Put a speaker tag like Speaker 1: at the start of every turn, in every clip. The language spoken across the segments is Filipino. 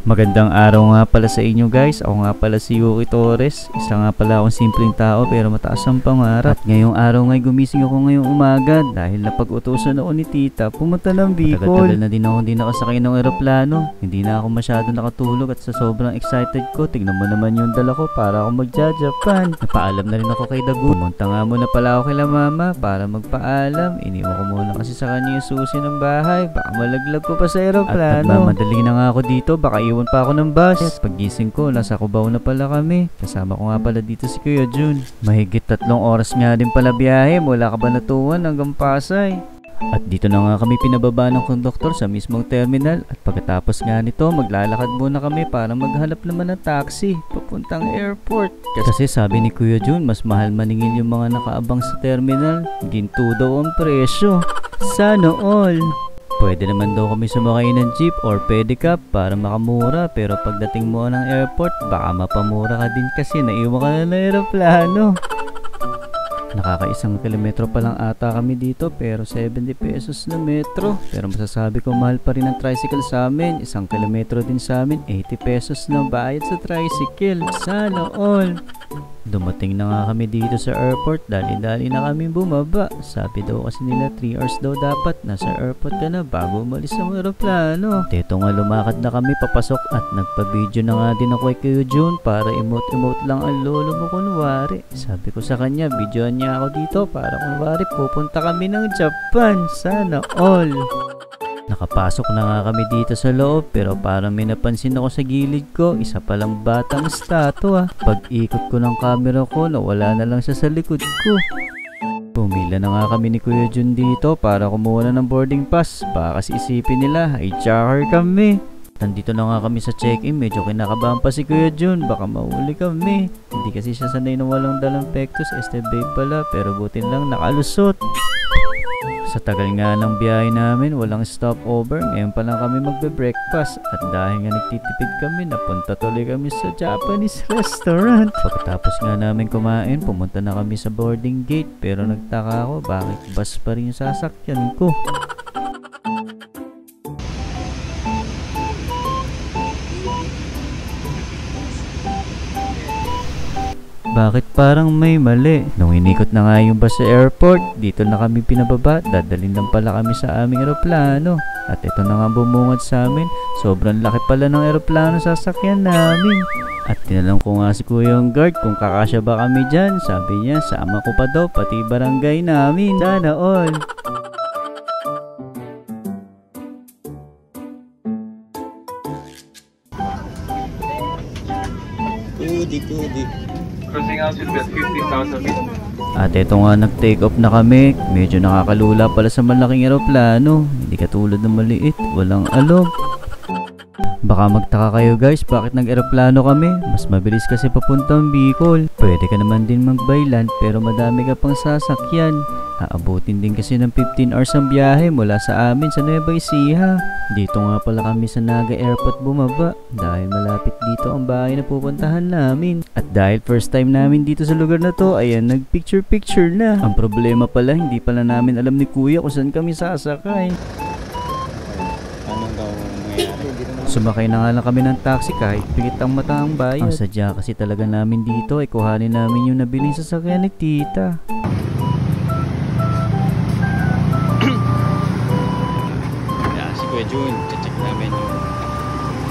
Speaker 1: Magandang araw nga pala sa inyo guys. Ako nga pala si Yuki Torres. Isa nga pala akong simpleng tao pero mataas ang pangarap. At ngayong araw ngay gumising ako ngayong umaga dahil napag-utusan ako ni tita pumunta ng Bicol. Tagal na din ako hindi nakasakay ng eroplano. Hindi na ako masyado nakatulog at sa sobrang excited ko, tignan mo naman yung dala ko para ako magja-Japan. Napaalam na rin ako kay Dagu. Pumunta nga muna pala ako kay la mama para magpaalam. Iniwan ko muna kasi sa kanya yung susi ng bahay. Baka malaglag ko pa sa eroplano. At nagmamadali na nga ako dito, baka iwan pa ako ng bus. Paggising ko, nasa Cubao na pala kami. Kasama ko nga pala dito si Kuya Jun. Mahigit 3 oras nga din pala biyahe mula Cabanatuan hanggang Pasay. At dito na nga kami pinababa ng konduktor sa mismong terminal. At pagkatapos nga nito, maglalakad muna kami para maghanap naman ng taxi papuntang airport. Kasi sabi ni Kuya Jun, mas mahal maningil yung mga nakaabang sa terminal. Ginto daw ang presyo. Sana all. Pwede naman daw kami sumakay ng jeep or pedicab para makamura, pero pagdating mo ng airport baka mapamura ka din kasi naiwan ka na ng aeroplano. Nakaka-1 kilometro pa lang ata kami dito pero 70 pesos na metro. Pero masasabi ko mahal pa rin ang tricycle sa amin. 1 kilometro din sa amin, 80 pesos na bayad sa tricycle. Sana all. Dumating na nga kami dito sa airport, dali-dali na kami bumaba. Sabi daw kasi nila 3 hours daw dapat nasa airport ka na bago umalis sa aeroplano. Teto nga lumakad na kami papasok at nagpa-video na nga din ako kay Kuya Jun para emote-emote lang ang lolo mo kunwari. Sabi ko sa kanya, videoan niya ako dito para kunwari pupunta kami ng Japan. Sana all. Nakapasok na nga kami dito sa loob pero parang may napansin ako sa gilid ko, isa palang batang statua. Pag-ikot ko ng camera ko, nawala na lang siya sa likod ko. Pumila na nga kami ni Kuya Jun dito para kumuha na ng boarding pass. Baka kasi isipin nila, hijacker kami. Nandito na nga kami sa check-in, medyo kinakabahan pa si Kuya Jun, baka mahuli kami. Hindi kasi siya sanay na walang dalang pectus, este babe pala, pero butin lang nakalusot. Sa tagal nga ng biyahe namin, walang stopover. Ngayon pa lang kami magbe-breakfast. At dahil nga nagtitipid kami, napunta tuloy kami sa Japanese restaurant. Pagkatapos nga namin kumain, pumunta na kami sa boarding gate. Pero nagtaka ako, bakit bus pa rin yung sasakyan ko? Bakit parang may mali? Nung inikot na nga yung bus sa airport, dito na kami pinababa, dadalhin lang pala kami sa aming eroplano. At ito na nga bumungad sa amin, sobrang laki pala ng eroplano sasakyan namin. At tinanong ko nga si Kuya yung guard kung kakasya ba kami dyan. Sabi niya, sama ko pa daw, pati barangay namin. Sana all.
Speaker 2: Tudi. Crossing out should be at 15,000 feet.
Speaker 1: At eto nga nag-take off na kami. Medyo nakakalula pala sa malaking eroplano. Hindi katulad ng maliit, walang alog. Baka magtaka kayo guys, bakit nag-eroplano kami? Mas mabilis kasi papuntang Bicol. Pwede ka naman din mag-by land pero madami ka pang sasakyan. Aabutin din kasi ng 15 hours ang biyahe mula sa amin sa Nueva Ecija. Dito nga pala kami sa Naga Airport bumaba dahil malapit dito ang bahay na pupuntahan namin. At dahil first time namin dito sa lugar na to, ayan, nag-picture-picture na. Ang problema pala, hindi pala namin alam ni Kuya kung saan kami sasakay. Sumakay na nga lang kami ng taxi kahit pigit ang mata ang bayad. Ang sadya kasi talaga namin dito ay kuhanin namin yung nabiling sasakyan ni tita.
Speaker 2: Si Kuya Jun, check namin yung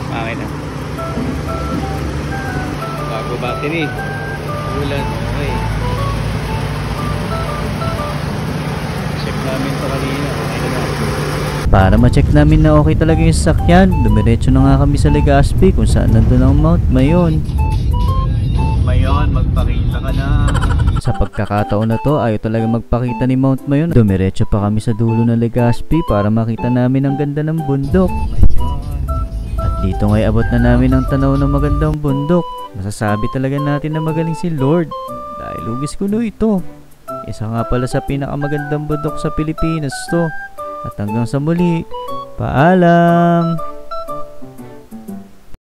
Speaker 2: makina. Bago battery. Ulan. Okay. Check namin ito kanina.
Speaker 1: Para ma-check namin na okay talaga yung sasakyan, dumiretso na nga kami sa Legazpi kung saan nandun ang Mount Mayon.
Speaker 2: Mayon, magpakita ka na.
Speaker 1: Sa pagkakataon na to, ayaw talaga magpakita ni Mount Mayon. Dumiretso pa kami sa dulo ng Legazpi para makita namin ang ganda ng bundok. At dito nga'y abot na namin ang tanaw ng magandang bundok. Masasabi talaga natin na magaling si Lord dahil hugis ko no ito. Isa nga pala sa pinakamagandang bundok sa Pilipinas to. At hanggang sa muli, paalam!